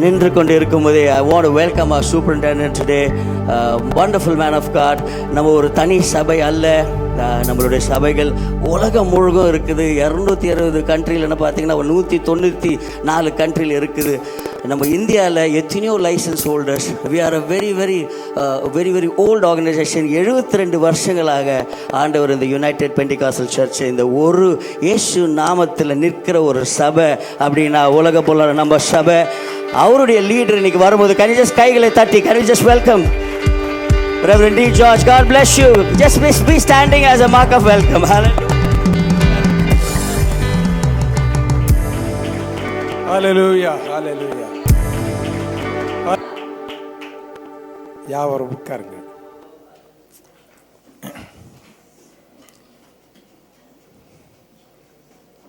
நின்று கொண்டு இருக்கும்போதே I want to welcome our superintendent today. Wonderful man of God. நம்ம ஒரு தனி சபை அல்ல, நம்மளுடைய சபைகள் உலகம் முழுதும் இருக்குது. 260 கண்ட்ரியில் பார்த்தீங்கன்னா 194 கண்ட்ரியில் இருக்குது. நம்ம இந்தியாவில் எத்தனையோ license holders. We are a very very very very old organisation. 72 வருஷங்களாக ஆண்டவர் இந்த யுனைடெட் பெண்டிகாஸ்டல் சர்ச் இந்த ஒரு இயேசு நாமத்தில் நிற்கிற ஒரு சபை அப்படின்னா உலக போல நம்ம சபை. அவருடைய லீடர் இன்னைக்கு வரும்போது கனிஜஸ் கைகளை தட்டி கனிஜஸ் welcome Reverend D. George. God bless you. Just be standing as a mark of welcome. Hallelujah. Hallelujah. யாவரும் உட்காருங்க.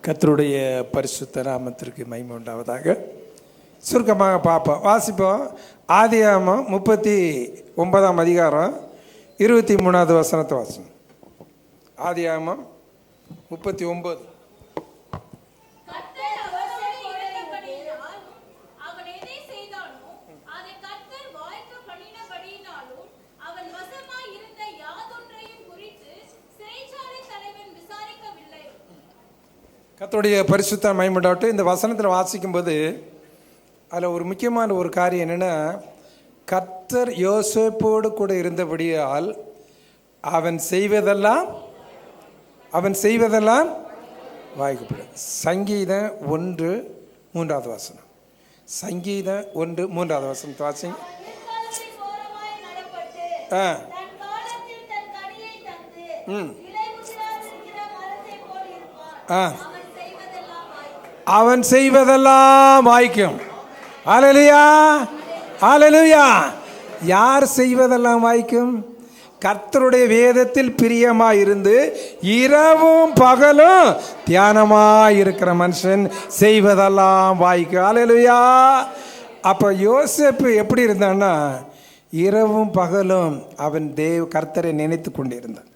கர்த்தருடைய பரிசுத்த நாமத்திற்கு மகிமை உண்டாவதாக. சுருக்கமாக பார்ப்போம், வாசிப்போம். ஆதியாகமம் 39ஆம் அதிகாரம் 23வது வசனத்தை வாசனம். ஆதியாகமம் 39. கர்த்தருடைய பரிசுத்த மகிமை உண்டாகட்டும். இந்த வசனத்தில் வாசிக்கும்போது அதில் ஒரு முக்கியமான ஒரு காரியம் என்னென்னா, கர்த்தர் யோசேப்போடு கூட இருந்தபடியால் அவன் செய்வதெல்லாம் வாய்க்கப்படும். சங்கீதம் 1:3 வசனம். சங்கீதம் 1:3 வசனத்தை வாசிங்க. அவன் செய்வதெல்லாம் வாய்க்கும். ஹல்லேலூயா, ஹல்லேலூயா. யார் செய்வதெல்லாம் வாய்க்கும்? கர்த்தருடைய வேதத்தில் பிரியமாயிருந்து இரவும் பகலும் தியானமாயிருக்கிற மனுஷன் செய்வதெல்லாம் வாய்க்கும். ஹல்லேலூயா. அப்போ யோசேப்பு எப்படி இருந்தான்னா, இரவும் பகலும் அவன் கர்த்தரை நினைத்து கொண்டிருந்தான்.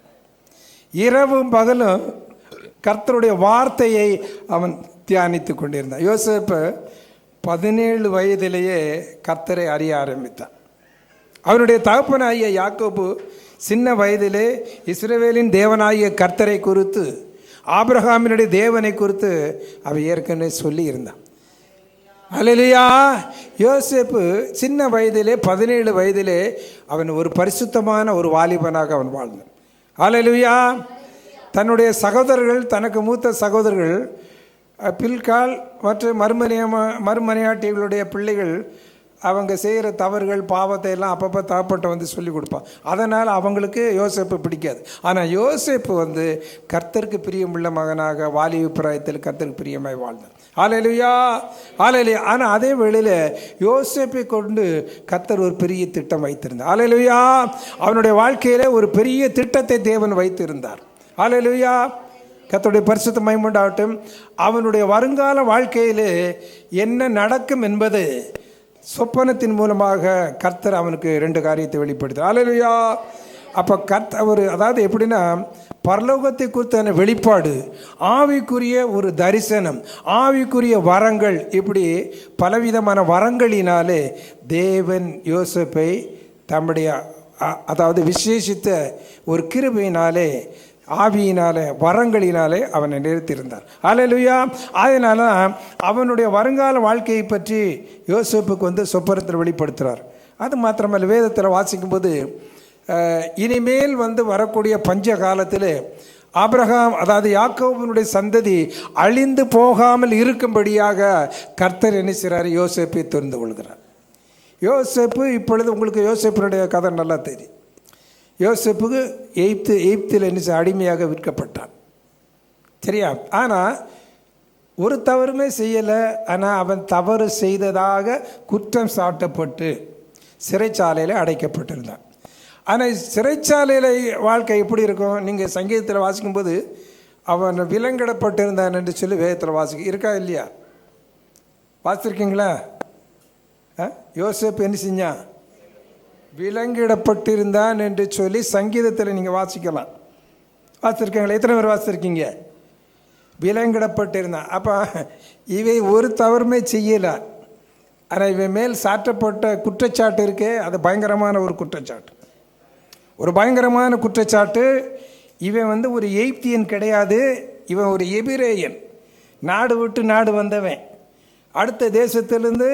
இரவும் பகலும் கர்த்தருடைய வார்த்தையை அவன் தியானித்து கொண்டிருந்தான். யோசேப்பு 17 வயதிலேயே கர்த்தரை அறிய ஆரம்பித்தான். அவனுடைய தகப்பனாகிய யாக்கோபு சின்ன வயதிலே இஸ்ரவேலின் தேவனாகிய கர்த்தரை குறித்து, ஆபிரகாமினுடைய தேவனை குறித்து அவன் ஏற்கனவே சொல்லி இருந்தான். ஹல்லேலூயா. யோசேப்பு சின்ன வயதிலே 17 வயதிலே அவன் ஒரு பரிசுத்தமான ஒரு வாலிபனாக அவன் வாழ்ந்தான். ஹல்லேலூயா. தன்னுடைய சகோதரர்கள், தனக்கு மூத்த சகோதரர்கள் பில்கால் மற்றும் மறுமனையாட்டிகளுடைய பிள்ளைகள் அவங்க செய்கிற தவறுகள் பாவத்தை எல்லாம் அப்பப்போ தகப்பட்ட வந்து சொல்லி கொடுப்பான். அதனால் அவங்களுக்கு யோசேப்பு பிடிக்காது. ஆனால் யோசேப்பு கர்த்தருக்கு பிரியமுள்ள மகனாக வாலிப பிராயத்தில் கர்த்தருக்கு பிரியமாய் வாழ்ந்தான். ஹல்லேலூயா, ஹல்லேலூயா. ஆனால் அதே வேளையில் யோசேப்பை கொண்டு கர்த்தர் ஒரு பெரிய திட்டம் வைத்திருந்தார். ஹல்லேலூயா. அவனுடைய வாழ்க்கையிலே ஒரு பெரிய திட்டத்தை தேவன் வைத்திருந்தார். ஹல்லேலூயா. கர்த்தருடைய பரிசுத்த மகிமை உண்டாகட்டும். அவனுடைய வருங்கால வாழ்க்கையிலே என்ன நடக்கும் என்பது சொப்பனத்தின் மூலமாக கர்த்தர் அவனுக்கு 2 காரியத்தை வெளிப்படுத்த. ஹல்லேலூயா. அப்போ அதாவது எப்படின்னா, பரலோகத்தை குறித்தான வெளிப்பாடு, ஆவிக்குரிய ஒரு தரிசனம், ஆவிக்குரிய வரங்கள், இப்படி பலவிதமான வரங்களினாலே தேவன் யோசேப்பை தம்முடைய அதாவது விசேஷித்த ஒரு கிருபையினாலே, ஆவியினாலே, வரங்களினாலே அவனை நிறுத்தியிருந்தார். ஹல்லேலூயா. அதனால அவனுடைய வருங்கால வாழ்க்கையை பற்றி யோசேப்புக்கு சொப்பனத்தில் வெளிப்படுத்துகிறார். அது மாத்திரமல்ல, வேதத்தில் வாசிக்கும்போது இனிமேல் வரக்கூடிய பஞ்ச காலத்தில் ஆபிரகாம், அதாவது யாக்கோபினுடைய சந்ததி அழிந்து போகாமல் இருக்கும்படியாக கர்த்தர் என்ன செய்கிறார்? யோசேப்பை தெரிந்து கொள்கிறார். யோசேப்பு இப்பொழுது உங்களுக்கு யோசேப்பினுடைய கதை நல்லா தெரியும். யோசேப்புக்கு எகிப்தில் என்ன அடிமையாக விற்கப்பட்டான். சரியா? ஆனால் ஒரு தவறுமே செய்யலை. ஆனால் அவன் தவறு செய்ததாக குற்றம் சாட்டப்பட்டு சிறைச்சாலையில் அடைக்கப்பட்டிருந்தான். ஆனால் சிறைச்சாலையில் வாழ்க்கை எப்படி இருக்கும்? நீங்கள் சங்கீதத்தில் வாசிக்கும்போது அவன் விலங்கிடப்பட்டிருந்தான் என்று சொல்லி வேதத்தில் இருக்கா இல்லையா? வாசிச்சிருக்கீங்களா? யோசேப்பு என்ன செஞ்சான்? விலங்கிடப்பட்டிருந்தான் என்று சொல்லி சங்கீதத்தில் நீங்கள் வாசிக்கலாம். வாசிச்சிருக்கீங்களா? எத்தனை பேர் வாசிச்சிருக்கீங்க? விலங்கிடப்பட்டிருந்தான். அப்போ இவை ஒரு தவறுமே செய்யலை. ஆனால் இவன் மேல் சாற்றப்பட்ட குற்றச்சாட்டு இருக்கே, அது பயங்கரமான ஒரு குற்றச்சாட்டு. ஒரு பயங்கரமான குற்றச்சாட்டு. இவன் ஒரு எய்ப்தியன் கிடையாது, இவன் ஒரு எபிரேயன். நாடு விட்டு நாடு வந்தவன், அடுத்த தேசத்திலிருந்து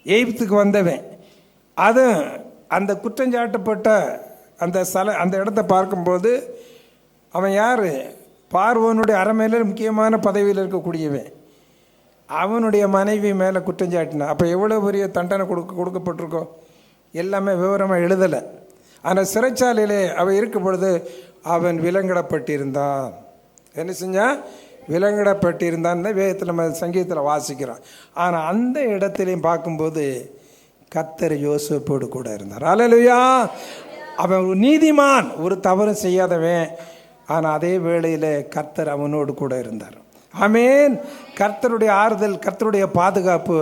எய்ப்துக்கு வந்தவன். அது அந்த குற்றஞ்சாட்டப்பட்ட அந்த இடத்த பார்க்கும்போது அவன் யார்? பார்வோனுடைய அரண்மனையில் முக்கியமான பதவியில் இருக்கக்கூடியவன். அவனுடைய மனைவி மேலே குற்றஞ்சாட்டினான். அப்போ எவ்வளோ பெரிய தண்டனை கொடுக்கப்பட்டிருக்கோ எல்லாமே விவரமாக எழுதலை. ஆனால் சிறைச்சாலையிலே அவன் இருக்கும் பொழுது அவன் விலங்கிடப்பட்டிருந்தான். என்ன செஞ்சான்? விலங்கிடப்பட்டிருந்தான். வேதத்தில் நம்ம சங்கீதத்தில் வாசிக்கிறோம். ஆனால் அந்த இடத்துலையும் பார்க்கும்போது கர்த்தர் யோசேப்போடு கூட இருந்தார். அல்லேலூயா. அவன் ஒரு நீதிமான், ஒரு தவறும் செய்யாதவன். ஆனால் அதே வேளையில் கர்த்தர் அவனோடு கூட இருந்தார். ஆமென். கர்த்தருடைய ஆறுதல், கர்த்தருடைய பாதுகாப்பு.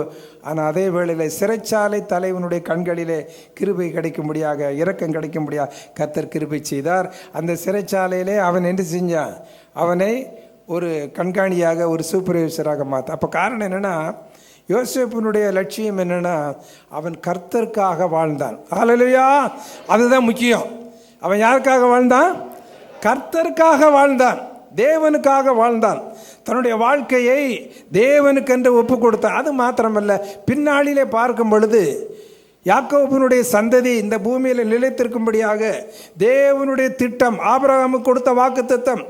ஆனால் அதே வேளையில் சிறைச்சாலை தலைவனுடைய கண்களிலே கிருபை கிடைக்கும்படியாக, இரக்கம் கிடைக்கும்படியாக கர்த்தர் கிருபை செய்தார். அந்த சிறைச்சாலையிலே அவன் என்ன செஞ்சான்? அவனை ஒரு கண்காணியாக, ஒரு சூப்பர்வைசராக மாற்ற. அப்போ காரணம் என்னென்னா, யோசேப்பினுடைய லட்சியம் என்னென்னா, அவன் கர்த்தருக்காக வாழ்ந்தான். ஹல்லேலூயா. அதுதான் முக்கியம். அவன் யாருக்காக வாழ்ந்தான்? கர்த்தருக்காக வாழ்ந்தான், தேவனுக்காக வாழ்ந்தான். தன்னுடைய வாழ்க்கையை தேவனுக்கென்று ஒப்பு கொடுத்தான். அது மாத்திரமல்ல, பின்னாளிலே பார்க்கும் பொழுது யாக்கோபினுடைய சந்ததி இந்த பூமியில் நிலைத்திருக்கும்படியாக தேவனுடைய திட்டம், ஆபிரகாமுக்கு கொடுத்த வாக்குத்தத்தம்,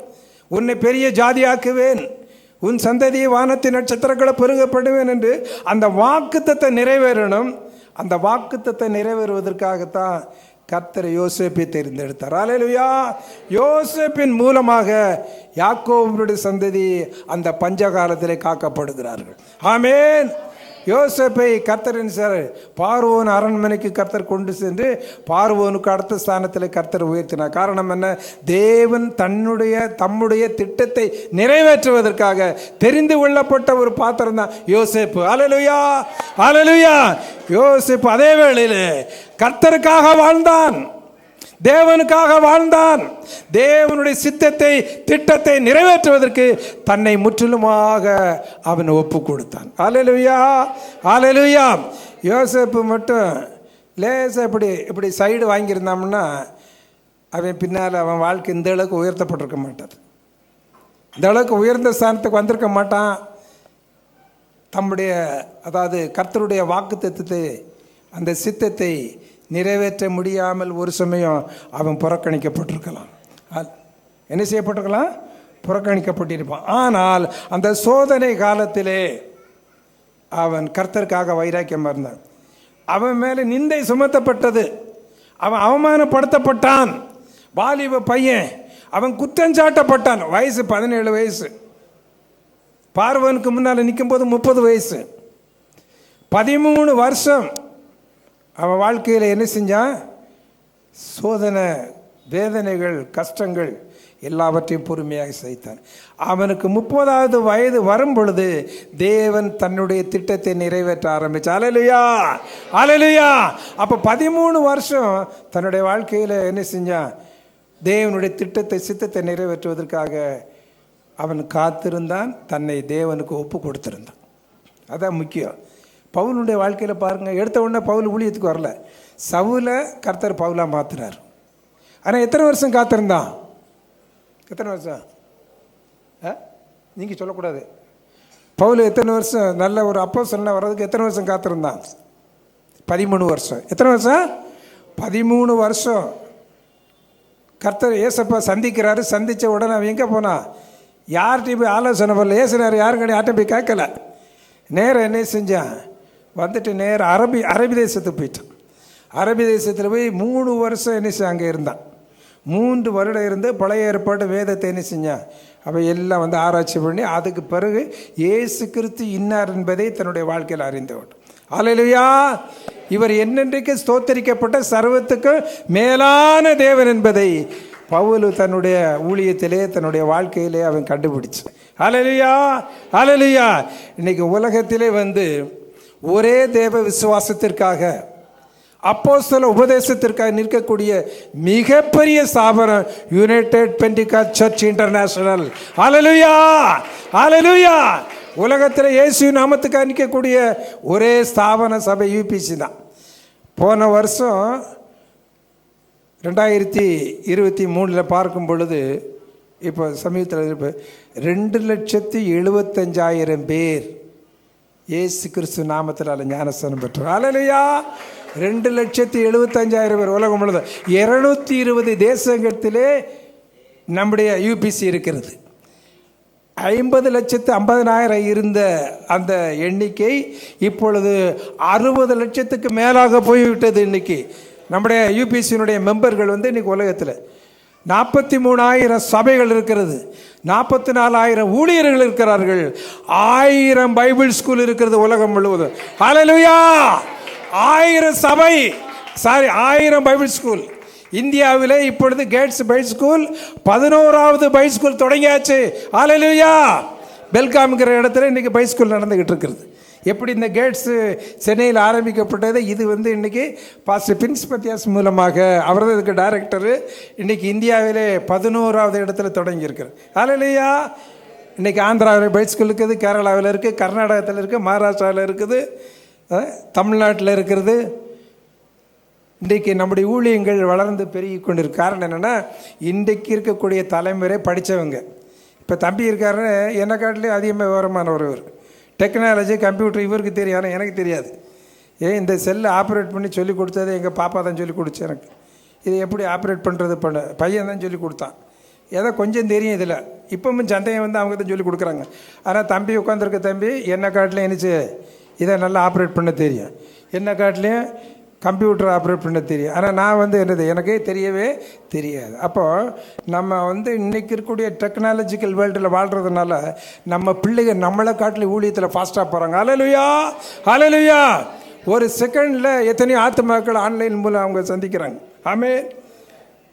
உன்னை பெரிய ஜாதியாக்குவேன், உன் சந்ததியை வானத்தின் நட்சத்திரங்களை பெருகப்படுவேன் என்று அந்த வாக்குத்தத்தம் நிறைவேறணும். அந்த வாக்குத்தத்தை நிறைவேறுவதற்காகத்தான் கர்த்தர் யோசேப்பை தேர்ந்தெடுத்தார். அல்லேலூயா. யோசேப்பின் மூலமாக யாக்கோபுடைய சந்ததி அந்த பஞ்சகாலத்திலே காக்கப்படுகிறார்கள். ஆமென். யோசேப்பை கர்த்தரின் பார்வோன் அரண்மனைக்கு கர்த்தர் கொண்டு சென்று பார்வோனுக்கு அடுத்த ஸ்தானத்தில் கர்த்தர் உயர்த்தினார். காரணம் என்ன? தேவன் தம்முடைய திட்டத்தை நிறைவேற்றுவதற்காக தெரிந்து கொள்ளப்பட்ட ஒரு பாத்திரம் தான் யோசேப்பு. அல்லேலூயா. அல்லேலூயா. யோசேப்பு அதே வேளையில் கர்த்தருக்காக வாழ்ந்தான், தேவனுக்காக வாழ்ந்தான். தேவனுடைய சித்தத்தை, திட்டத்தை நிறைவேற்றுவதற்கு தன்னை முற்றிலுமாக அவன் ஒப்பு கொடுத்தான். அல்லேலூயா. அல்லேலூயா. யோசேப்பு மட்டும் லேசாக இப்படி சைடு வாங்கியிருந்தான்னா அவன் பின்னால் அவன் வாழ்க்கை இந்த அளவுக்கு உயர்த்தப்பட்டிருக்க மாட்டார். இந்த அளவுக்கு உயர்ந்த ஸ்தானத்துக்கு வந்திருக்க மாட்டான். அதாவது கர்த்தருடைய வாக்குத்தத்தத்தை, அந்த சித்தத்தை நிறைவேற்ற முடியாமல் ஒரு சமயம் அவன் புறக்கணிக்கப்பட்டிருக்கலாம். என்ன செய்யப்பட்டிருக்கலாம்? புறக்கணிக்கப்பட்டிருப்பான். ஆனால் அந்த சோதனை காலத்திலே அவன் கர்த்தருக்காக வைராக்கியமாக இருந்தான். அவன் மேலே நிந்தை சுமத்தப்பட்டது, அவன் அவமானப்படுத்தப்பட்டான். வாலிப பையன், அவன் குற்றஞ்சாட்டப்பட்டான். வயசு 17 வயசு. பார்வனுக்கு முன்னால் நிற்கும்போது 30 வயசு. 13 வருஷம் அவன் வாழ்க்கையில் என்ன செஞ்சான்? சோதனை, வேதனைகள், கஷ்டங்கள் எல்லாவற்றையும் பொறுமையாக சகித்தான். அவனுக்கு 30வது வயது வரும் பொழுது தேவன் தன்னுடைய திட்டத்தை நிறைவேற்ற ஆரம்பிச்சார். அல்லேலூயா. அல்லேலூயா. அப்போ 13 வருஷம் தன்னுடைய வாழ்க்கையில் என்ன செஞ்சான்? தேவனுடைய திட்டத்தை, சித்தத்தை நிறைவேற்றுவதற்காக அவன் காத்திருந்தான், தன்னை தேவனுக்கு ஒப்பு கொடுத்திருந்தான். அதான் முக்கியம். பவுலுடைய வாழ்க்கையில் பாருங்கள், எடுத்த உடனே பவுல் ஊழியத்துக்கு வரல. சவுலை கர்த்தர் பவுலாக மாற்றினார். ஆனால் எத்தனை வருஷம் காத்திருந்தான்? எத்தனை வருஷம்? நீங்கள் சொல்லக்கூடாது. பவுல் எத்தனை வருஷம் நல்ல ஒரு அப்போஸ்தலனா வர்றதுக்கு எத்தனை வருஷம் காத்திருந்தான்? 13 வருஷம். எத்தனை வருஷம்? 13 வருஷம். கர்த்தர் ஏசப்பா சந்திக்கிறாரு. சந்தித்த உடனே அவன் எங்கே போனான்? யார்கிட்டையும் போய் ஆலோசனை பண்ணல. ஏசுனார் யாரும் யார்கிட்ட போய் கேட்கல. நேரம் என்ன செஞ்சான்? வந்துட்டு நேரம் அரபி தேசத்துக்கு போயிட்டான். அரபி தேசத்தில் போய் 3 வருஷம் என்ன செஞ்ச அங்கே இருந்தான். 3 வருடம் இருந்து பழைய ஏற்பாடு வேதத்தை என்ன செஞ்சான்? அவன் எல்லாம் ஆராய்ச்சி பண்ணி அதுக்கு பிறகு இயேசு கிறிஸ்து இன்னார் என்பதை தன்னுடைய வாழ்க்கையில் அறிந்தவன். அல்லேலூயா. இவர் என்னென்றைக்கு ஸ்தோத்தரிக்கப்பட்ட சர்வத்துக்கு மேலான தேவன் என்பதை பவுல் தன்னுடைய ஊழியத்திலே, தன்னுடைய வாழ்க்கையிலே அவன் கண்டுபிடிச்சு. அல்லேலூயா. அல்லேலூயா. இன்னைக்கு உலகத்திலே ஒரே தேவ விசுவாசத்திற்காக, அப்போஸ்தல உபதேசத்திற்காக நிற்கக்கூடிய மிகப்பெரிய ஸ்தாபனம் யுனைடெட் பெண்டிகாஸ்ட் சர்ச் இன்டர்நேஷனல். அல்லேலூயா. அல்லேலூயா. உலகத்தில் இயேசு நாமத்துக்கு அணிக்கக்கூடிய ஒரே ஸ்தாபன சபை யூபிசி தான். போன வருஷம் 2023 பார்க்கும் பொழுது, இப்போ சமீபத்தில் 2,75,000 பேர் இயேசு கிறிஸ்து நாமத்தில் ஞானஸ்தானம் பெற்றார். அல்லேலூயா. 2,75,000 பேர் உலகம் முழுவதும் 220 தேசத்திலே நம்முடைய யூபிசி இருக்கிறது. 50,50,000 இருந்த அந்த எண்ணிக்கை இப்பொழுது 60,00,000க்கு மேலாக போய்விட்டது. இன்றைக்கி நம்முடைய யூபிசியினுடைய மெம்பர்கள் இன்றைக்கி உலகத்தில் 43,000 சபைகள் இருக்கிறது, 44,000 ஊழியர்கள் இருக்கிறார்கள், 1000 பைபிள் ஸ்கூல் இருக்கிறது உலகம் முழுவதும். ஹல்லேலூயா. 1000 பைபிள் ஸ்கூல். இந்தியாவில் இப்பொழுது கேட்ஸ் பைபிள் ஸ்கூல் 11வது பைபிள் ஸ்கூல் தொடங்கியாச்சு. ஹல்லேலூயா. பெல்காம்ங்கிற இடத்துல இன்றைக்கி பைபிள் ஸ்கூல் நடந்துக்கிட்டு இருக்கிறது. எப்படி இந்த கேட்ஸு சென்னையில் ஆரம்பிக்கப்பட்டது, இது இன்றைக்கி பாஸ்டர் பிரின்ஸ் பத்தியாஸ் மூலமாக, அவர் தான் இதுக்கு டைரக்டரு. இன்றைக்கி இந்தியாவிலே 11வது இடத்துல தொடங்கியிருக்கிறார். ஹல்லேலூயா. இன்றைக்கி ஆந்திராவில் பைபிள் ஸ்கூல் இருக்குது, கேரளாவில் இருக்குது, கர்நாடகத்தில் இருக்குது, மகாராஷ்டிராவில் இருக்குது, தமிழ்நாட்டில் இருக்கிறது. இன்றைக்கு நம்முடைய ஊழியங்கள் வளர்ந்து பெருகி கொண்டிருக்கு. காரணம் என்னென்னா, இன்றைக்கு இருக்கக்கூடிய தலைமுறை படித்தவங்க. இப்போ தம்பி இருக்காருன்னு என்னை காட்டிலே அதிகமாக விவரமான ஒருவர். டெக்னாலஜி, கம்ப்யூட்டர் இவருக்கு தெரியும், ஆனால் எனக்கு தெரியாது. இந்த செல்லை ஆப்ரேட் பண்ணி சொல்லி கொடுத்தது எங்கள் பாப்பா தான் சொல்லி கொடுத்து எனக்கு. இது எப்படி ஆப்ரேட் பண்ணுறது பையன் தான் சொல்லி கொடுத்தான். ஏதோ கொஞ்சம் தெரியும் இதில். இப்போவும் சந்தேகம் அவங்க தான் சொல்லி கொடுக்குறாங்க. ஆனால் தம்பி உட்காந்துருக்க தம்பி என்னை காட்டிலையும் என்னச்சு இதை நல்லா ஆப்ரேட் பண்ண தெரியும், என்னை காட்டிலையும் கம்ப்யூட்டர் ஆப்ரேட் பண்ண தெரியும். ஆனால் நான் என்னது எனக்கே தெரியவே தெரியாது. அப்போது நம்ம இன்றைக்கி இருக்கக்கூடிய டெக்னாலஜிக்கல் வேர்ல்டில் வாழ்கிறதுனால நம்ம பிள்ளைகள் நம்மளை காட்டில் ஊழியத்தில் ஃபாஸ்ட்டாக போகிறாங்க. ஹல்லேலூயா. ஹல்லேலூயா. ஒரு செகண்டில் எத்தனையோ ஆத்துமாக்கள் ஆன்லைன் மூலம் அவங்க சந்திக்கிறாங்க. ஆமென்.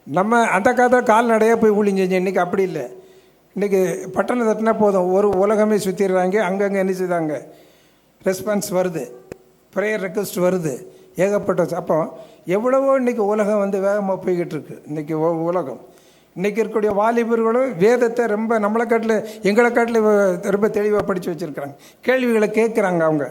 நம்ம அந்த காலத்தில் கால்நடையாக போய் ஊழியம் செஞ்சோம். இன்றைக்கி அப்படி இல்லை. இன்றைக்கி பட்டணம் தட்டினா போதும், ஒரு உலகமே சுற்றிடுறாங்க. அங்கங்கே என்ன செய்தாங்க, ரெஸ்பான்ஸ் வருது, ப்ரேயர் ரெக்வஸ்ட் வருது, ஏகப்பட்ட. அப்போ எவ்வளவோ இன்றைக்கி உலகம் வேகமாக போய்கிட்டு இருக்கு. இன்றைக்கி உலகம் இன்றைக்கி இருக்கக்கூடிய வாலிபர்களும் வேதத்தை ரொம்ப நம்மளை காட்டில் எங்களை காட்டில் ரொம்ப தெளிவாக படித்து வச்சுருக்கிறாங்க. கேள்விகளை கேட்குறாங்க அவங்க.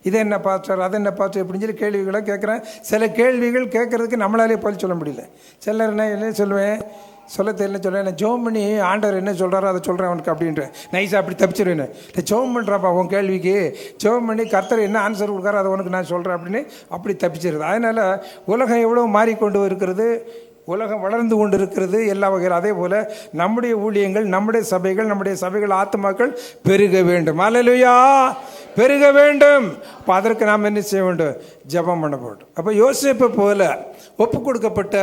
இது என்ன பாஸ்டர், அது என்ன பாஸ்டர் இப்படின்னு சொல்லி கேள்விகளை கேட்குறேன். சில கேள்விகள் கேட்குறதுக்கு நம்மளாலே பதில் சொல்ல முடியல. சிலர் என்ன சொல்லுவேன், சொல்ல தெரியல சொல்லுவேன், ஜோம் பண்ணி ஆண்டவர் என்ன சொல்கிறாரோ அதை சொல்கிறேன் அவனுக்கு அப்படின்ற நைஸாக அப்படி தப்பிச்சிருவேன். இல்லை ஜோம் பண்ணுறாப்பா உன் கேள்விக்கு, ஜோம் பண்ணி கர்த்தர் என்ன ஆன்சர் கொடுக்குறாரோ அதை உனக்கு நான் சொல்கிறேன் அப்படின்னு அப்படி தப்பிச்சிருது. அதனால் உலகம் எவ்வளோ மாறிக்கொண்டு இருக்கிறது, உலகம் வளர்ந்து கொண்டு இருக்கிறது எல்லா வகையில். அதே போல் நம்முடைய ஊழியங்கள், நம்முடைய சபைகள் ஆத்துமாக்கள் பெருக வேண்டும். அல்லேலூயா. பெருக வேண்டும். அப்போ அதற்கு நாம் என்ன செய்ய வேண்டும், ஜெபம் பண்ண வேண்டும். அப்போ யோசேப்பை போல ஒப்பு கொடுக்கப்பட்ட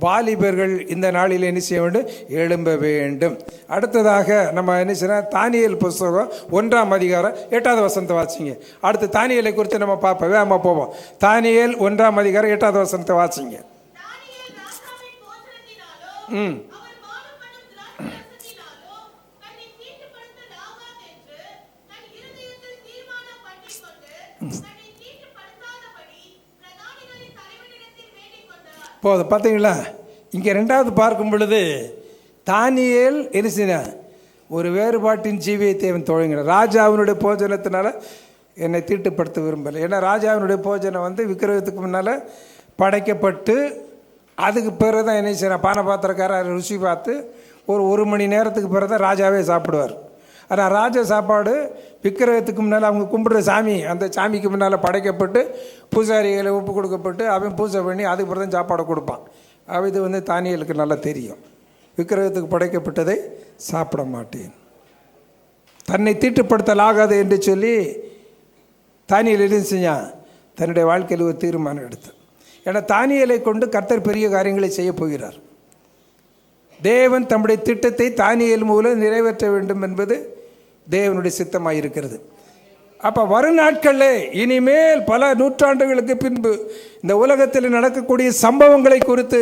வாலிபர்கள் இந்த நாளில் என்ன செய்ய வேண்டும், எழும்ப வேண்டும். அடுத்ததாக நம்ம என்ன செய்யணும், தானியேல் புஸ்தகம் 1ஆம் அதிகாரம் 8வது வசனத்தை வாசிங்க. அடுத்து தானியேலை குறித்து நம்ம பார்ப்போம், வேகமாக போவோம். தானியேல் 1ஆம் அதிகாரம் 8வது வசனத்தை வாசிங்க. போதும். பார்த்தீங்களா, இங்கே 2வது பார்க்கும் பொழுது தானியேல் என்ன ஒரு வேறுபாட்டின் ஜீவியத்தை அவன் தொடங்கினான். ராஜாவினுடைய போஜனத்தினால என்னை தீட்டுப்படுத்த விரும்பலை. ஏன்னா ராஜாவினுடைய போஜனம் விக்கிரகத்துக்கு முன்னால் படைக்கப்பட்டு அதுக்கு பிறகு தான் என்ன செய்யணும், பானபாத்திரக்காரர் ருசி பார்த்து ஒரு மணி நேரத்துக்கு பிறகு தான் ராஜாவே சாப்பிடுவார். ஆனால் ராஜா சாப்பாடு விக்கிரகத்துக்கு முன்னால் அவங்க கும்பிடுற சாமி, அந்த சாமிக்கு முன்னால் படைக்கப்பட்டு பூசாரிகளை ஒப்பு கொடுக்கப்பட்டு அவன் பூஜை பண்ணி அதுக்கு பிறகு தான் சாப்பாடு கொடுப்பான். இது தானியேலுக்கு நல்லா தெரியும். விக்கிரகத்துக்கு படைக்கப்பட்டதை சாப்பிட மாட்டேன், தன்னை தீட்டுப்படுத்தலாகாது என்று சொல்லி தானியேல் என்ன செஞ்சான், தன்னுடைய வாழ்க்கையில் ஒரு தீர்மானம் எடுத்தான். ஏன்னா தானியேலை கொண்டு கர்த்தர் பெரிய காரியங்களை செய்ய போகிறார். தேவன் தம்முடைய திட்டத்தை தானியேல் மூலம் நிறைவேற்ற வேண்டும் என்பது தேவனுடைய சித்தமாக இருக்கிறது. அப்போ வரும் நாட்களில் இனிமேல் பல நூற்றாண்டுகளுக்கு பின்பு இந்த உலகத்தில் நடக்கக்கூடிய சம்பவங்களை குறித்து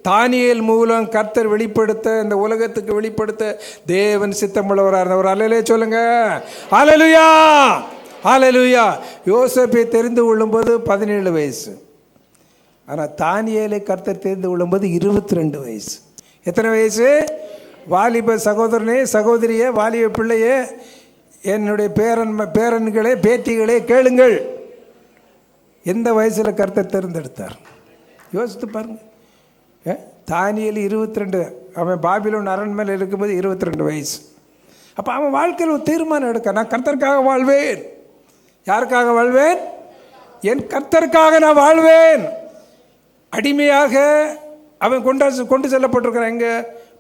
தானியேல் மூலம் கர்த்தர் வெளிப்படுத்த, இந்த உலகத்துக்கு வெளிப்படுத்த தேவன் சித்தமுள்ளவராக. ஒரு அல்லேலூயா சொல்லுங்க. அல்லேலூயா. அல்லேலூயா. யோசேப்பை தெரிந்து கொள்ளும்போது 17 வயசு. ஆனால் தானியேலை கர்த்தர் தெரிந்து கொள்ளும்போது 22 வயசு. எத்தனை வயசு? வாலிப சகோதரனே, சகோதரியே, வாலிப பிள்ளையே, என்னுடைய பேரன்களே பேத்திகளே கேளுங்கள். எந்த வயசில் கர்த்தர் தேர்ந்தெடுத்தார் யோசித்து பாருங்க. தானியேல் 22, அவன் பாபிலோன் அரண்மனையில் இருக்கும்போது 22 வயசு. அப்போ அவன் வாழ்க்கையில் ஒரு தீர்மானம் எடுக்க, நான் கர்த்தருக்காக வாழ்வேன். யாருக்காக வாழ்வேன்? என் கர்த்தருக்காக நான் வாழ்வேன். அடிமையாக அவன் கொண்டு செல்லப்பட்டிருக்கிறான் எங்கே?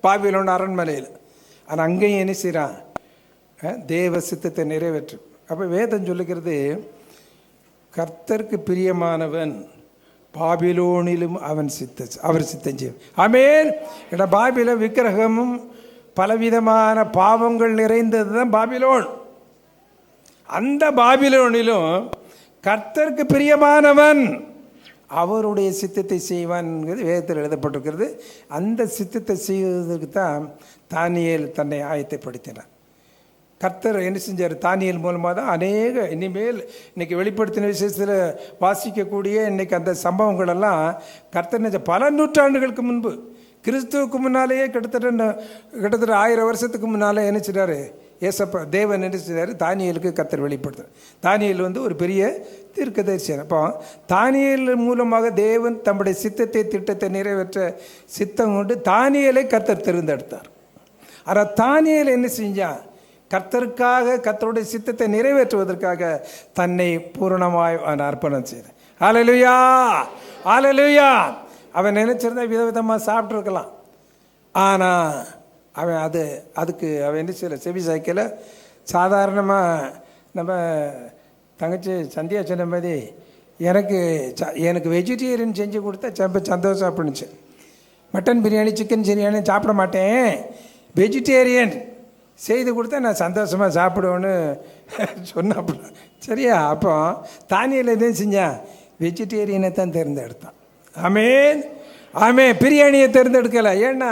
பாபிலோன் அரண்மனையில். ஆனால் அங்கேயும் என்ன செய்கிறான்? தேவ சித்தத்தை நிறைவேற்றும். அப்போ வேதம் சொல்லுகிறது, கர்த்தருக்கு பிரியமானவன் பாபிலோனிலும் அவர் சித்தம் செய்யும். ஆமென். ஏன்னா பாபில விக்கிரகமும் பலவிதமான பாவங்கள் நிறைந்தது தான் பாபிலோன். அந்த பாபிலோனிலும் கர்த்தருக்கு பிரியமானவன் அவருடைய சித்தத்தை செய்வான்ங்கிறது வேதத்தில் எழுதப்பட்டிருக்கிறது. அந்த சித்தத்தை செய்வதற்கு தான் தானியேல் தன்னை ஆயத்தைப்படுத்தினார். கர்த்தர் என்ன செஞ்சார்? தானியேல் மூலமாக தான் இனிமேல் இன்றைக்கி வெளிப்படுத்தின விசேஷத்தில் வாசிக்கக்கூடிய இன்றைக்கி அந்த சம்பவங்களெல்லாம் கர்த்தர் பல நூற்றாண்டுகளுக்கு முன்பு, கிறிஸ்துவுக்கு முன்னாலேயே கிட்டத்தட்ட 1000 வருஷத்துக்கு முன்னாலே என்ன செய்றாரு? ஏசப்பா தேவன் என்ன செய்றாரு? தானியேலுக்கு கர்த்தர் வெளிப்படுத்துறார். தானியேல் ஒரு பெரிய தீர்க்கதரிசி. அப்போ தானியேல் மூலமாக தேவன் தம்முடைய சித்தத்தை திட்டத்தை நிறைவேற்ற சித்தம் கொண்டு தானியேலை கர்த்தர் தேர்ந்தெடுத்தார். ஆனால் தானியேல் என்ன செஞ்சான்? கர்த்தருக்காக, கர்த்தருடைய சித்தத்தை நிறைவேற்றுவதற்காக தன்னை பூரணமாய் அவன் அர்ப்பணம் செய்தான். ஹல்லேலூயா, ஹல்லேலூயா. அவன் நினைச்சிருந்தா விதவிதமாக சாப்பிட்ருக்கலாம். ஆனால் அவன் அதுக்கு அவன் என்ன செய்யலை? செவி சாய்க்கல. சாதாரணமாக நம்ம தங்கச்சி சந்தியா சொன்ன மாதிரி எனக்கு வெஜிடேரியன் செஞ்சு கொடுத்தா ரொம்ப சந்தோஷம் அப்படின்னுச்சு. மட்டன் பிரியாணி, சிக்கன் பிரியாணி சாப்பிட மாட்டேன், வெஜிடேரியன் செய்து கொடுத்தா நான் சந்தோஷமாக சாப்பிடுவேன்னு சொன்னாப்புல. சரியா? அப்போ தானியேல் எதுவும் செஞ்சான்? வெஜிடேரியனை தான் தேர்ந்தெடுத்தான். ஆமென், ஆமென். பிரியாணியை தேர்ந்தெடுக்கலை. ஏன்னா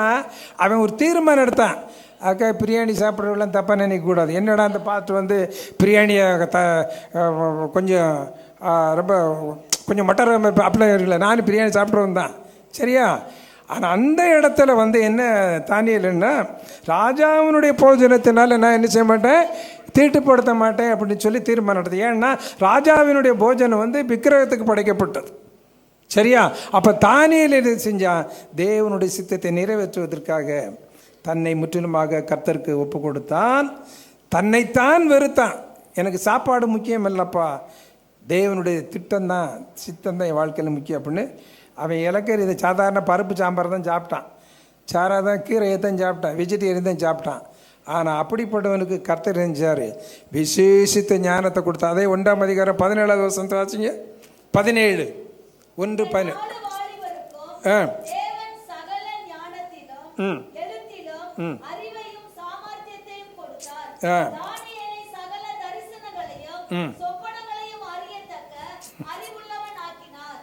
அவன் ஒரு தீர்மானம் எடுத்தான். அக்கா பிரியாணி சாப்பிட்றவெல்லாம் தப்பாக நினைக்கக்கூடாது. என்னடா அந்த பாட்டு பிரியாணியை கொஞ்சம் ரொம்ப கொஞ்சம் மட்டர் அப்படிலாம் இருக்குல்ல, நானும் பிரியாணி சாப்பிட்றவன் தான். சரியா? ஆனால் அந்த இடத்துல என்ன தானியேல்னா, ராஜாவினுடைய போஜனத்தினால நான் என்ன செய்ய மாட்டேன்? தீட்டுப்படுத்த மாட்டேன் அப்படின்னு சொல்லி தீர்மானம் எடுத்தது. ஏன்னா ராஜாவினுடைய போஜனம் விக்கிரகத்துக்கு படைக்கப்பட்டது. சரியா? அப்போ தானியேல் என்ன செஞ்சான்? தேவனுடைய சித்தத்தை நிறைவேற்றுவதற்காக தன்னை முற்றிலுமாக கர்த்தருக்கு ஒப்பு கொடுத்தான். தன்னைத்தான் வெறுத்தான். எனக்கு சாப்பாடு முக்கியம் இல்லைப்பா, தேவனுடைய திட்டம்தான், சித்தம்தான் என் வாழ்க்கையில் முக்கியம் அப்படின்னு அவன் இலக்கர் இதை சாதாரண பருப்பு சாம்பார் தான் சாப்பிட்டான், சாராதான் கீரையை தான் சாப்பிட்டான், வெஜிடேரியன் தான் சாப்பிட்டான். ஆனால் அப்படிப்பட்டவனுக்கு கர்த்தர் செஞ்சார், விசேஷித்த ஞானத்தை கொடுத்தா. அதே 1ஆம் அதிகாரம் 17வது வசனத்தை வாசிங்க. 17 1:17.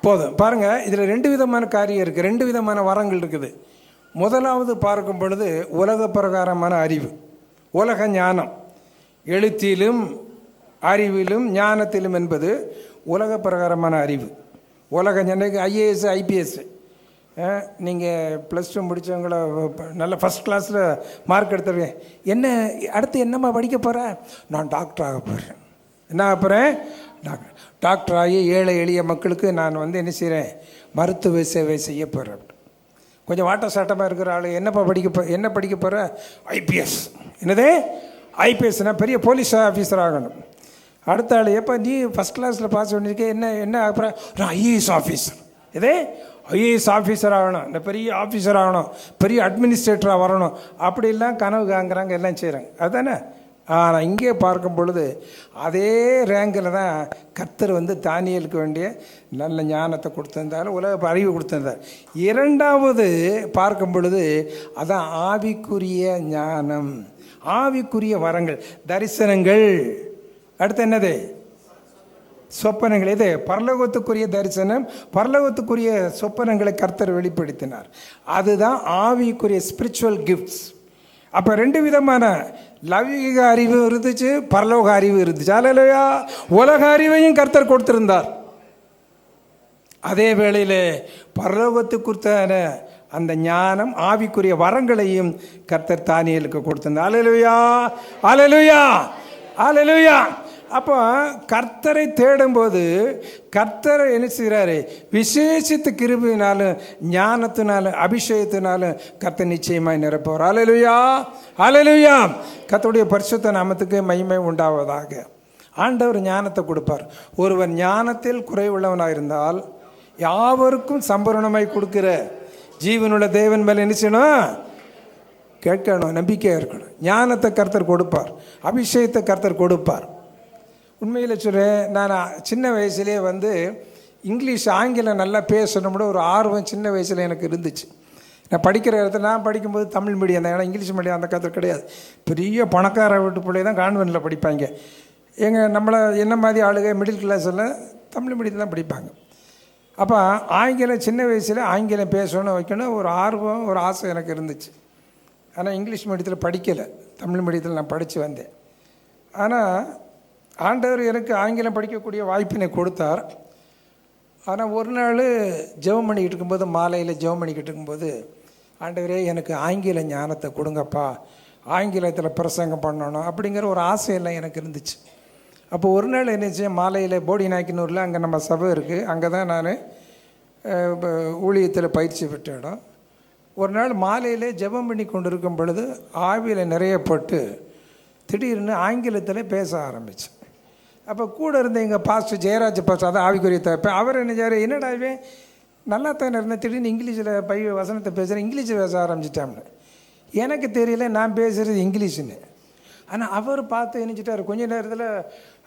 போதும் பாருங்க. இதில் 2 விதமான காரியம் இருக்குது, 2 விதமான வரங்கள் இருக்குது. முதலாவது பார்க்கும் பொழுது உலக பிரகாரமான அறிவு, உலக ஞானம், எழுத்திலும் அறிவிலும் ஞானத்திலும் என்பது உலக பிரகாரமான அறிவு. உலக ஞானம் IAS IPS. நீங்கள் +2 முடித்தவங்கள நல்ல ஃபஸ்ட் கிளாஸில் மார்க் எடுத்துருவேன். என்ன அடுத்து என்னம்மா படிக்க போகிறேன்? நான் டாக்டர் ஆக போகிறேன். என்ன ஆக போகிறேன்? டாக்டர் ஆகி ஏழை எளிய மக்களுக்கு நான் என்ன செய்கிறேன்? மருத்துவ சேவை செய்ய போகிறேன். கொஞ்சம் வாட்ட சாட்டமாக இருக்கிற ஆள் என்ன படிக்க போகிற? IPS. என்னது? IPSனால் பெரிய போலீஸ் ஆஃபீஸர் ஆகணும். அடுத்த ஆள், எப்போ நீ ஃபஸ்ட் கிளாஸில் பாஸ் பண்ணியிருக்கேன், என்ன அப்புறம் நான் IAS ஆஃபீஸர். இதே IAS ஆஃபீஸர் ஆகணும், இந்த பெரிய ஆஃபீஸர் ஆகணும், பெரிய அட்மினிஸ்ட்ரேட்டராக வரணும், அப்படிலாம் கனவு காங்குறாங்க, எல்லாம் செய்கிறாங்க. அதுதானே? ஆனால் இங்கே பார்க்கும் பொழுது அதே ரேங்கில் தான் கர்த்தர் தானியேலுக்கு வேண்டிய நல்ல ஞானத்தை கொடுத்திருந்தாலும் உலக அறிவு கொடுத்திருந்தார். இரண்டாவது பார்க்கும் பொழுது அதான் ஆவிக்குரிய ஞானம், ஆவிக்குரிய வரங்கள், தரிசனங்கள். அடுத்து என்னது? சொப்பனங்கள். இது பரலோகத்துக்குரிய தரிசனம், பரலோகத்துக்குரிய சொப்பனங்களை கர்த்தர் வெளிப்படுத்தினார். அதுதான் ஆவிக்குரிய ஸ்பிரிச்சுவல் கிஃப்ட்ஸ். அப்போ 2 விதமான லௌகிக அறிவு இருந்துச்சு, பரலோக அறிவு இருந்துச்சு. அல்லேலூயா. உலக அறிவையும் கர்த்தர் கொடுத்திருந்தார். அதே வேளையில் பரலோகத்துக்குத்தான அந்த ஞானம், ஆவிக்குரிய வரங்களையும் கர்த்தர் தானியேலுக்கு கொடுத்திருந்தார். அல்லேலூயா, அல்லேலூயா. ஹல்லேலூயா. அப்போ கர்த்தரை தேடும்போது கர்த்தரை என்ன செய்கிறாரு? விசேஷித்த கிருபையினாலும் ஞானத்தினாலும் அபிஷேகத்தினாலும் கர்த்தர் நிச்சயமாய் நிரப்புவார். ஹல்லேலூயா, ஹல்லேலூயா. கர்த்தருடைய பரிசுத்த நாமத்துக்கு மகிமை உண்டாவதாக. ஆண்டவர் ஞானத்தை கொடுப்பார். ஒருவன் ஞானத்தில் குறைவுள்ளவனாக இருந்தால் யாவருக்கும் சம்பூரணமாய் கொடுக்கிற ஜீவனுள்ள தேவன் மேலே என்ன செய்யணும்? கேட்கணும், நம்பிக்கையாக இருக்கணும். ஞானத்தை கர்த்தர் கொடுப்பார், அபிஷேகத்தை கர்த்தர் கொடுப்பார். உண்மையில் சொல்கிறேன், நான் சின்ன வயசுலேயே இங்கிலீஷ் ஆங்கிலம் நல்லா பேசணும்னு ஒரு ஆர்வம் சின்ன வயசில் எனக்கு இருந்துச்சு. நான் படிக்கிற இடத்துல நான் படிக்கும்போது தமிழ் மீடியம் தான். ஏன்னா இங்கிலீஷ் மீடியம் அந்த காலத்தில் கிடையாது. பெரிய பணக்கார வீட்டு பிள்ளை தான் கான்வென்ட்டில் படிப்பாங்க. நம்மளை என்ன மாதிரி ஆளுங்க மிடில் கிளாஸில் தமிழ் மீடியம் தான் படிப்பாங்க. அப்போ ஆங்கிலம் சின்ன வயசில் ஆங்கிலம் பேசணும் வைக்கணும் ஒரு ஆர்வம் ஒரு ஆசை எனக்கு இருந்துச்சு. ஆனால் இங்கிலீஷ் மீடியத்தில் படிக்கலை, தமிழ் மீடியத்தில் நான் படித்து வந்தேன். ஆனால் ஆண்டவர் எனக்கு ஆங்கிலம் படிக்கக்கூடிய வாய்ப்பினை கொடுத்தார். ஆனால் ஒரு நாள் ஜெபம் பண்ணிக்கிட்டு இருக்கும்போது, மாலையில் ஜெபம் பண்ணிக்கிட்டு இருக்கும்போது, ஆண்டவரே எனக்கு ஆங்கில ஞானத்தை கொடுங்கப்பா, ஆங்கிலத்தில் பிரசங்கம் பண்ணணும் அப்படிங்கிற ஒரு ஆசையெல்லாம் எனக்கு இருந்துச்சு. அப்போ ஒரு நாள் என்னச்சு, மாலையில் போடி நாய்க்கினூரில் அங்கே நம்ம சபை இருக்குது, அங்கே தான் நான் ஊழியத்தில் பயிற்சி பெற்ற இடம். ஒரு நாள் மாலையில் ஜெபம் பண்ணி கொண்டு இருக்கும் பொழுது ஆவியில் நிறையப்பட்டு திடீர்னு ஆங்கிலத்தில் பேச ஆரம்பித்தேன். அப்போ கூட இருந்த எங்கள் பாஸ்டர் ஜெயராஜ் பாஸ்டர், அதான் ஆவிக்குரிய தப்பேன், அவர் என்ன செய்யார், என்னடாவே நல்லா தானே இருந்தேன், திடீர்னு இங்கிலீஷில் வசனத்தை பேசுகிறேன், இங்கிலீஷில் பேச ஆரம்பிச்சிட்டான்னு. எனக்கு தெரியல நான் பேசுகிறது இங்கிலீஷுன்னு. ஆனால் அவர் பார்த்து நினச்சிட்டார். கொஞ்ச நேரத்தில்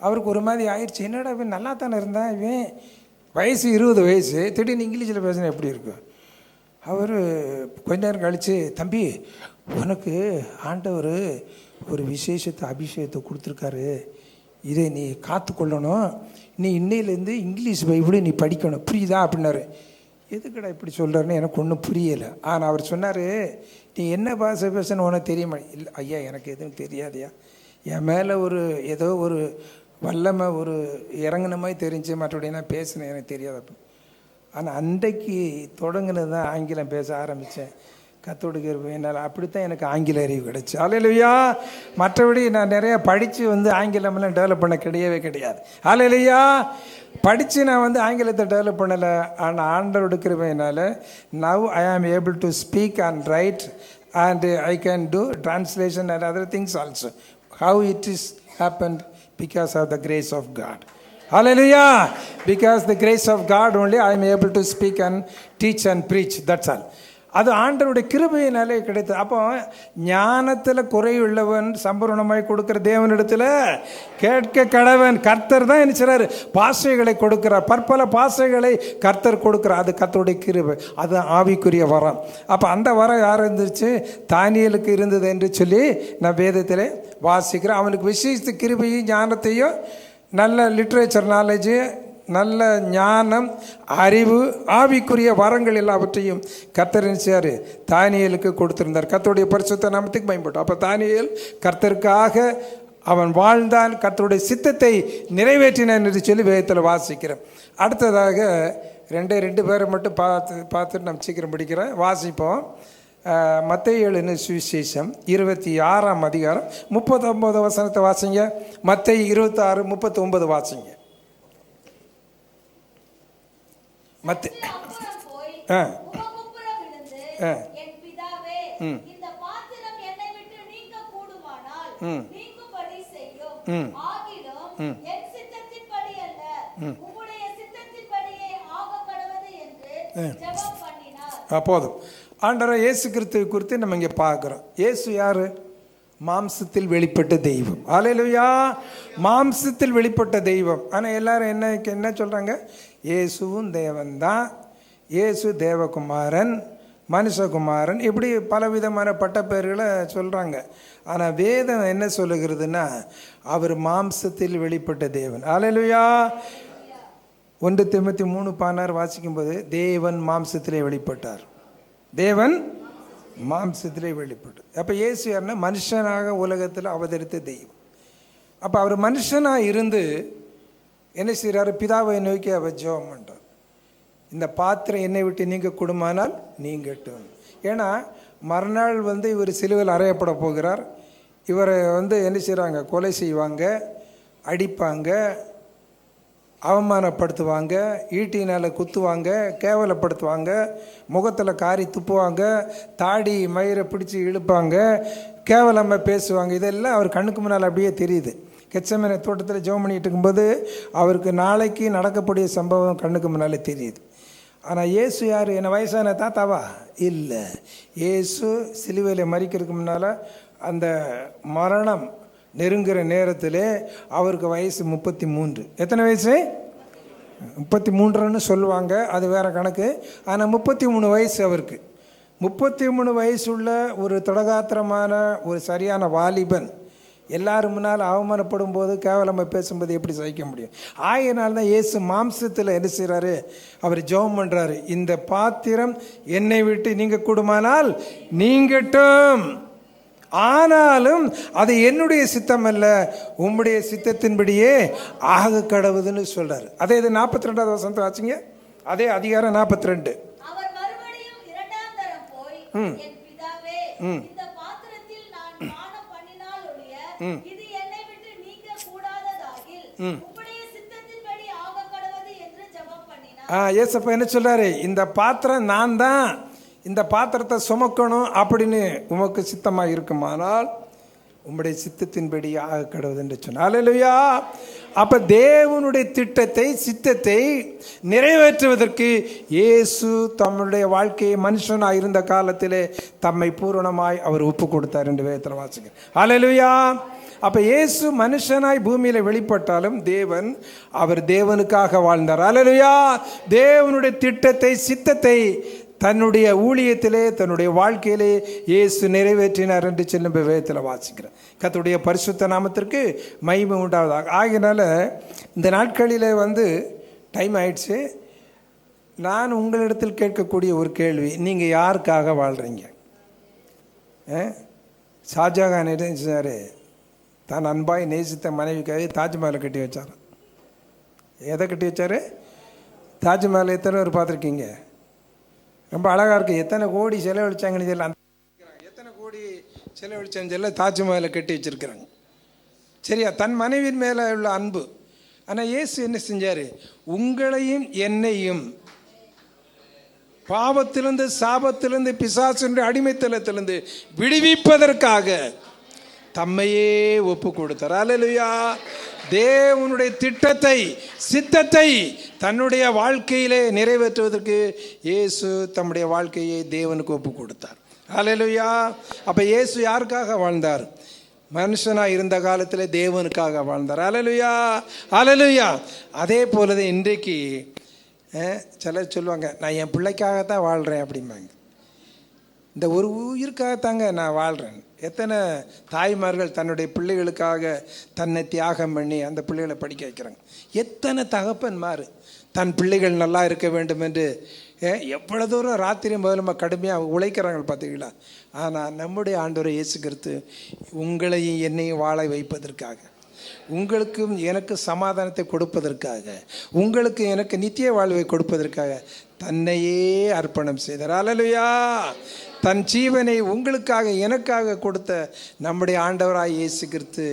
அவருக்கு ஒரு மாதிரி ஆயிடுச்சு, என்னடா இவன் நல்லா தானே இருந்தான், இவன் வயசு 20 வயசு, திடீர்னு இங்கிலீஷில் பேசினா எப்படி இருக்கும். அவர் கொஞ்ச நேரம் கழித்து, தம்பி உனக்கு ஆண்டவர் ஒரு விசேஷத்தை அபிஷேகத்தை கொடுத்துருக்காரு, இதை நீ காத்துக்கொள்ளணும், நீ இன்னையிலேருந்து இங்கிலீஷ் பைபிளை நீ படிக்கணும், புரியுதா அப்படின்னாரு. எதுக்கடா இப்படி சொல்கிறாருன்னு எனக்கு ஒன்றும் புரியலை. ஆனால் அவர் சொன்னார், நீ என்ன பாஷை பேசணும் உனக்கு தெரியுமா? இல்லை ஐயா எனக்கு எதுவும் தெரியாதையா, என் மேலே ஏதோ ஒரு வல்லமை இறங்கின மாதிரி தெரிஞ்சு, மற்றபடி நான் பேசினேன் எனக்கு தெரியாது அப்போ. ஆனால் அன்றைக்கு தொடங்கினது தான் ஆங்கிலம் பேச ஆரம்பித்தேன். கத்தோடுக்கு என்னால் அப்படித்தான் எனக்கு ஆங்கில அறிவு கிடச்சி. ஹல்லேலூயா. மற்றபடி நான் நிறையா படித்து ஆங்கிலமெல்லாம் டெவலப் பண்ண கிடையாது. ஹல்லேலூயா. படித்து நான் ஆங்கிலத்தை டெவலப் பண்ணலை. ஆனால் ஆண்டவருடைய கிருபையினால் நவ் ஐ ஆம் able to speak and right and I can do translation and other things also. How it is happened because of the grace of God. Hallelujah. Because the grace of God only I am able to speak and teach and preach. That's all. அது ஆண்டவருடைய கிருபையினாலே கிடைத்தது. அப்போ ஞானத்தில் குறையுள்ளவன் சம்பூர்ணமாய் கொடுக்குற தேவனிடத்தில் கேட்க கடவன். கர்த்தர் தான் என்ன செய்றாரு, பாசைகளை கொடுக்கிறார், பற்பல பாசைகளை கர்த்தர் கொடுக்கிறார். அது கர்த்தருடைய கிருபை, அது ஆவிக்குரிய வரம். அப்போ அந்த வரம் யார் இருந்துச்சு, தானியேலுக்கு இருந்தது என்று சொல்லி நான் வேதத்தில் வாசிக்கிறேன். அவனுக்கு விசேஷ கிருபையும் ஞானத்தையும் நல்ல லிட்ரேச்சர் நாலேஜு, நல்ல ஞானம், அறிவு, ஆவிக்குரிய வரங்கள் எல்லாவற்றையும் கர்த்தர் செய்யார் தானியேலுக்கு கொடுத்திருந்தார். கர்த்தருடைய பரிசுத்த நாமத்துக்கு பயன்பட்டு. அப்போ தானியேல் கர்த்தருக்காக அவன் வாழ்ந்தான், கர்த்தருடைய சித்தத்தை நிறைவேற்றினான் என்று சொல்லி வேதத்தில் வாசிக்கிறேன். அடுத்ததாக ரெண்டு பேரை மட்டும் பார்த்துட்டு நம்ம சீக்கிரம் படிக்கிறேன், வாசிப்போம். மத்தேயு எழுதின சுவிசேஷம் 26ஆம் அதிகாரம் 39 வசனத்தை வாசிங்க. மத்தேயு 26:39 வாசிங்க. போதும். ஆண்டவர் இயேசு கிறிஸ்துவை குறித்து நம்ம இங்கே பார்க்குறோம். இயேசு யாரு? மாம்சத்தில் வெளிப்பட்ட தெய்வம். ஹல்லேலூயா. மாம்சத்தில் வெளிப்பட்ட தெய்வம். ஆனால் எல்லாரும் என்ன சொல்கிறாங்க, இயேசுவும் தேவன்தான், இயேசு தேவகுமாரன், மனுஷகுமாரன், இப்படி பலவிதமான பட்டப்பெயர்களை சொல்கிறாங்க. ஆனால் வேதம் என்ன சொல்லுகிறதுனா, அவர் மாம்சத்தில் வெளிப்பட்ட தேவன். ஹல்லேலூயா. 1 தீமோத்தேயு 3:16 வாசிக்கும்போது, தேவன் மாம்சத்திலே வெளிப்பட்டார், தேவன் மாம்சத்திலே வெளிப்பட்டார். அப்போ இயேசு யாருன்னா, மனுஷனாக உலகத்தில் அவதரித்த தெய்வம். அப்போ அவர் மனுஷனாக இருந்து என்ன செய்கிறாரு, பிதாவை நோக்கி அவர் ஜெபம் பண்ணுறார். இந்த பாத்திரம் என்னை விட்டு நீங்க கூடுமானால் நீங்கட்டும். ஏன்னா மறுநாள் இவர் சிலுவையில் அறையப்பட போகிறார். இவரை என்ன செய்கிறாங்க, கொலை செய்வாங்க, அடிப்பாங்க, அவமானப்படுத்துவாங்க, ஈட்டினால் குத்துவாங்க, கேவலப்படுத்துவாங்க, முகத்தில் காரி துப்புவாங்க, தாடி மயிரை பிடிச்சி இழுப்பாங்க, கேவலமாக பேசுவாங்க. இதெல்லாம் அவர் கண்ணுக்கு முன்னால் அப்படியே தெரியுது. கெத்செமனே தோட்டத்தில் ஜெபம் பண்ணிகிட்டு இருக்கும்போது அவருக்கு நாளைக்கு நடக்கக்கூடிய சம்பவம் கண்ணுக்கு முன்னாலே தெரியுது. ஆனால் இயேசு யார்? என்ன வயசான தாத்தாவா? இல்லை. இயேசு சிலுவையில் மரிக்கிறதுக்கு முன்னால் அந்த மரணம் நெருங்குற நேரத்தில் அவருக்கு வயசு 33. எத்தனை வயசு? 33ன்னு சொல்லுவாங்க, அது வேறு கணக்கு. ஆனால் 33 வயசு அவருக்கு. 33 வயசுள்ள ஒரு தொடகாத்திரமான ஒரு சரியான வாலிபன் எல்லாரும் முன்னால் அவமானப்படும் போது, கேவலமாக பேசும்போது எப்படி சகிக்க முடியும்? ஆகையினால தான் இயேசு மாம்சத்தில் என்ன செய்கிறாரு? அவர் ஜெபம் பண்ணுறாரு, இந்த பாத்திரம் என்னை விட்டு நீங்க கூடுமானால் நீங்கட்டும், ஆனாலும் அது என்னுடைய சித்தம் அல்ல, உம்முடைய சித்தத்தின்படியே ஆக கடவுதுன்னு சொல்றாரு. அதே இது 42வது வசனத்தை வாசிங்க. அதே அதிகாரம் 42. அவர் மறுபடியும் இரண்டாம் தரம் போய், என் பிதாவே, இந்த பாத்திரத்தில் நான் பானம் பண்ணினால் ஒழிய இது என்னை விட்டு நீங்க கூடாததாகில் உம்முடைய சித்தத்தின்படி ஆக கடவுது என்று ஜெபம் பண்ணினார். ஏசப்பா என்ன சொல்றாரு? இந்த பாத்திரம் நான் தான், இந்த பாத்திரத்தை சுமக்கணும் அப்படின்னு உமக்கு சித்தமாக இருக்குமானால் உம்முடைய சித்தத்தின்படி ஆக கடவுது என்று சொன்னார். அல்லேலூயா. அப்போ தேவனுடைய திட்டத்தை, சித்தத்தை நிறைவேற்றுவதற்கு இயேசு தம்முடைய வாழ்க்கையை மனுஷனாக இருந்த காலத்திலே தம்மை பூரணமாய் அவர் ஒப்பு கொடுத்தார் என்று வேதத்தில் வாசிக்கிறோம். அல்லேலூயா. அப்போ இயேசு மனுஷனாய் பூமியில் வெளிப்பட்டாலும் தேவன், அவர் தேவனுக்காக வாழ்ந்தார். அல்லேலூயா. தேவனுடைய திட்டத்தை, சித்தத்தை தன்னுடைய ஊழியத்திலே, தன்னுடைய வாழ்க்கையிலே இயேசு நிறைவேற்றினார் என்று சொல்லும் வேதத்தில் வாசிக்கிறேன். கர்த்தருடைய பரிசுத்த நாமத்திற்கு மகிமை உண்டாவதாக. ஆகினால இந்த நாட்களில் டைம் ஆயிடுச்சு. நான் உங்களிடத்தில் கேட்கக்கூடிய ஒரு கேள்வி, நீங்கள் யாருக்காக வாழ்கிறீங்க? ஷாஜகான் என்ன தான் அன்பாய் நேசித்த மனைவிக்காக தாஜ்மஹாலை கட்டி வச்சார். எதை கட்டி வச்சார்? தாஜ்மஹால் எத்தனை பேர் பார்த்துருக்கீங்க? ரொம்ப அழகாக இருக்குது. எத்தனை கோடி செலவழிச்சாங்கன்னு தெரியல, எத்தனை கோடி செலவழிச்சாங்கன்னு தெரியல, தாஜ்மஹாலை கட்டி வச்சுருக்கிறாங்க. சரியா? தன் மனைவியின் மேலே உள்ள அன்பு. ஆனால் இயேசு என்ன செஞ்சார்? உங்களையும் என்னையும் பாவத்திலிருந்து, சாபத்திலிருந்து, பிசாசினுடைய அடிமைத்தனத்திலிருந்து விடுவிப்பதற்காக தம்மையே ஒப்பு கொடுத்தார். அல்லேலூயா. தேவனுடைய திட்டத்தை, சித்தத்தை தன்னுடைய வாழ்க்கையிலே நிறைவேற்றுவதற்கு இயேசு தம்முடைய வாழ்க்கையை தேவனுக்கு ஒப்பு கொடுத்தார். அல்லேலூயா. அப்போ இயேசு யாருக்காக வாழ்ந்தார்? மனுஷனாக இருந்த காலத்தில் தேவனுக்காக வாழ்ந்தார். அல்லேலூயா. அல்லேலூயா. அதே போலது இன்றைக்கு சிலர் சொல்லுவாங்க, நான் என் பிள்ளைக்காகத்தான் வாழ்கிறேன் அப்படிம்பாங்க. இந்த ஒரு உயிருக்காகத்தாங்க நான் வாழ்கிறேன். எத்தனை தாய்மார்கள் தன்னுடைய பிள்ளைகளுக்காக தன்னை தியாகம் பண்ணி அந்த பிள்ளைகளை படிக்க வைக்கிறாங்க. எத்தனை தகப்பன்மார் தன் பிள்ளைகள் நல்லா இருக்க வேண்டும் என்று எவ்வளோ தூரம் ராத்திரி முதல்ல கடுமையாக உழைக்கிறாங்க பார்த்தீங்களா? ஆனால் நம்முடைய ஆண்டவரை இயேசு கிறிஸ்து உங்களையும் என்னையும் வாழ வைப்பதற்காக, உங்களுக்கும் எனக்கு சமாதானத்தை கொடுப்பதற்காக, உங்களுக்கு எனக்கு நித்திய வாழ்வை கொடுப்பதற்காக தன்னையே அர்ப்பணம் செய்தார். அல்லேலூயா. தன் ஜீவனை உங்களுக்காக எனக்காக கொடுத்த நம்முடைய ஆண்டவராய் இயேசு கிறிஸ்து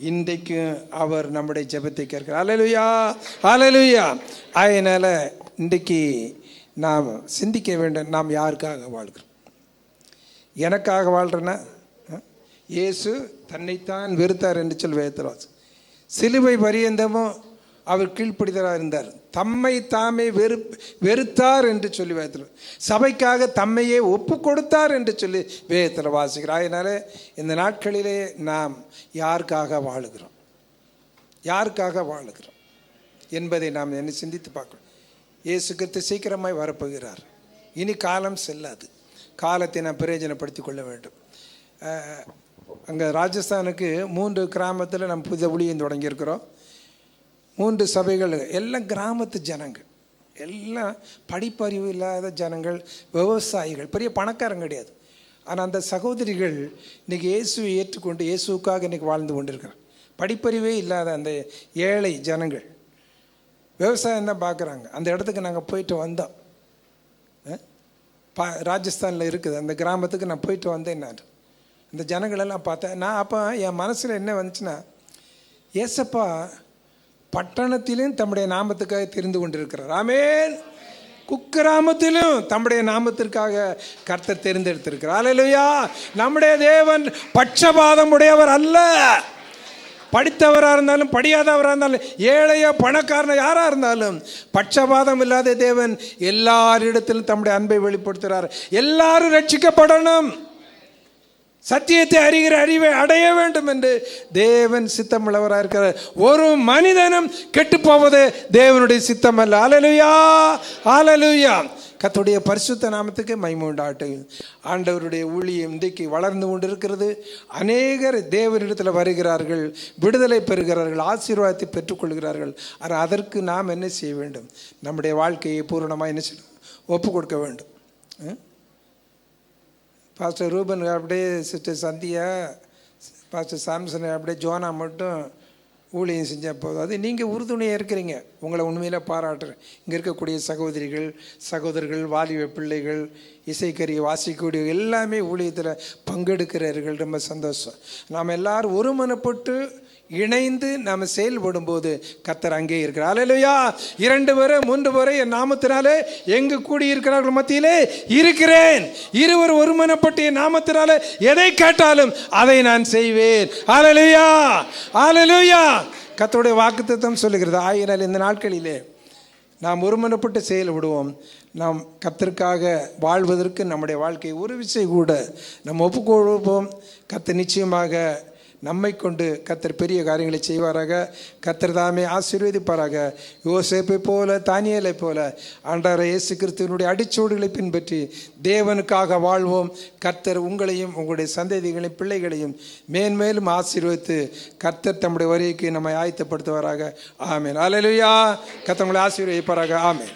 இன்றைக்கும் அவர் நம்முடைய ஜெபத்தை கேட்கிறார். அல்லேலூயா. அல்லேலூயா. அதனால் இன்றைக்கு நாம் சிந்திக்க வேண்டும், நாம் யாருக்காக வாழ்கிறோம்? எனக்காக வாழ்கிறேன்னா, இயேசு தன்னைத்தான் வெறுத்தார் என்று சொல் வேதத்தில். சிலுவை பரியந்தமும் அவர் கீழ்ப்படிதலாக இருந்தார். தம்மை தாமே வெறுத்தார் என்று சொல்லி வேதத்தில், சபைக்காக தம்மையே ஒப்பு கொடுத்தார் என்று சொல்லி வேதத்தில் வாசிக்கிறோம். அதனால் இந்த நாட்களிலே நாம் யாருக்காக வாழுகிறோம், யாருக்காக வாழுகிறோம் என்பதை நாம் என்ன சிந்தித்து பார்க்கணும். இயேசு கிறிஸ்து சீக்கிரமாய் வரப்போகிறார். இனி காலம் செல்லாது. காலத்தை நாம் பிரயோஜனப்படுத்தி கொள்ள வேண்டும். அங்கே ராஜஸ்தானுக்கு 3 கிராமத்தில் நம்ம புதிய ஊழியம் தொடங்கியிருக்கிறோம். 3 சபைகள், எல்லாம் கிராமத்து ஜனங்கள், எல்லாம் படிப்பறிவு இல்லாத ஜனங்கள், விவசாயிகள், பெரிய பணக்காரங்க கிடையாது. ஆனால் அந்த சகோதரிகள் இன்றைக்கி இயேசுவை ஏற்றுக்கொண்டு இயேசுக்காக இன்றைக்கி வாழ்ந்து கொண்டிருக்கிறார். படிப்பறிவே இல்லாத அந்த ஏழை ஜனங்கள் விவசாயம் தான் பார்க்குறாங்க. அந்த இடத்துக்கு நாங்கள் போயிட்டு வந்தோம். ராஜஸ்தானில் இருக்குது அந்த கிராமத்துக்கு நான் போயிட்டு வந்தேன். நான் இந்த ஜனங்களெல்லாம் பார்த்தேன். நான் அப்போ என் மனசில் என்ன வந்துச்சுன்னா, ஏசப்பா பட்டணத்திலும் தம்முடைய நாமத்துக்காக தெரிந்து கொண்டிருக்கிறார். ஆமென். குக்கிராமத்திலும் தம்முடைய நாமத்திற்காக கர்த்தர் தேர்ந்தெடுத்திருக்கிறார். அல்லேலூயா. நம்முடைய தேவன் பட்சபாதம் உடையவர் அல்ல. படித்தவராக இருந்தாலும் படியாதவராக இருந்தாலும் ஏழையோ பணக்காரனோ யாராக இருந்தாலும் பட்சபாதம் இல்லாத தேவன் எல்லாரிடத்திலும் தம்முடைய அன்பை வெளிப்படுத்துகிறார். எல்லாரும் ரட்சிக்கப்படணும், சத்தியத்தை அறிகிற அறிவை அடைய வேண்டும் என்று தேவன் சித்தமுள்ளவராக இருக்கிறார். ஒரு மனிதனும் கெட்டு போவது தேவனுடைய சித்தம் அல்ல. அல்லேலூயா, அல்லேலூயா. கர்த்தருடைய பரிசுத்த நாமத்துக்கு மகிமை உண்டாகட்டும். ஆண்டவருடைய ஊழியம் இன்றைக்கு வளர்ந்து கொண்டிருக்கிறது. அநேகர் தேவனிடத்தில் வருகிறார்கள், விடுதலை பெறுகிறார்கள், ஆசீர்வாதத்தை பெற்றுக்கொள்கிறார்கள். ஆனால் அதற்கு நாம் என்ன செய்ய வேண்டும்? நம்முடைய வாழ்க்கையை பூரணமாக என்ன செய்யணும்? ஒப்பு கொடுக்க வேண்டும். பாஸ்டர் ரூபன் அப்படியே, சிஸ்டர் சந்தியா, பாஸ்டர் சாம்சன் அப்படியே, ஜோனா மட்டும் ஊழியம் செஞ்சால் போதும். அது நீங்கள் உறுதுணையாக இருக்கிறீங்க. உங்களை உண்மையில் பாராட்டுறேன். இங்கே இருக்கக்கூடிய சகோதரிகள், சகோதரர்கள், வாலிப பிள்ளைகள், இசைக்கருவி வாசிக்கக்கூடிய எல்லாமே ஊழியத்தில் பங்கெடுக்கிறார்கள். ரொம்ப சந்தோஷம். நாம் எல்லோரும் ஒருமனப்பட்டு இணைந்து நாம் செயல்படும் போது கர்த்தர் அங்கே இருக்கிறார். அல்லேலூயா. 2 பேர் 3 பேர் என் நாமத்தினாலே எங்கு கூடி இருக்கிறார்கள் மத்தியிலே இருக்கிறேன். இருவர் ஒருமனப்பட்டு என் நாமத்தினாலே எதை கேட்டாலும் அதை நான் செய்வேன். அல்லேலூயா, அல்லேலூயா. கர்த்தருடைய வாக்குத்தத்தம் சொல்லுகிறது. ஆயினால் இந்த நாட்களிலே நாம் ஒருமனப்பட்டு செயல்படுவோம். நாம் கர்த்தருக்காக வாழ்வதற்கு நம்முடைய வாழ்க்கை ஒரு விஷயம் கூட நம்ம ஒப்புக்கொள்வோம். கர்த்தர் நிச்சயமாக நம்மை கொண்டு கர்த்தர் பெரிய காரியங்களை செய்வாராக. கர்த்தர் தாமே ஆசீர்வதிப்பாராக. யோசேப்பை போல, தானியேலை போல ஆண்டவராகிய இயேசு கிறிஸ்துவினுடைய அடிச்சோடுகளை பின்பற்றி தேவனுக்காக வாழ்வோம். கர்த்தர் உங்களையும் உங்களுடைய சந்ததிகளையும் பிள்ளைகளையும் மேன்மேலும் ஆசீர்வதித்து கர்த்தர் தம்முடைய வருகைக்கு நம்மை ஆயத்தப்படுத்துவாராக. ஆமென். அல்லேலூயா. கர்த்தர் உங்களை ஆசீர்வதிப்பாராக. ஆமென்.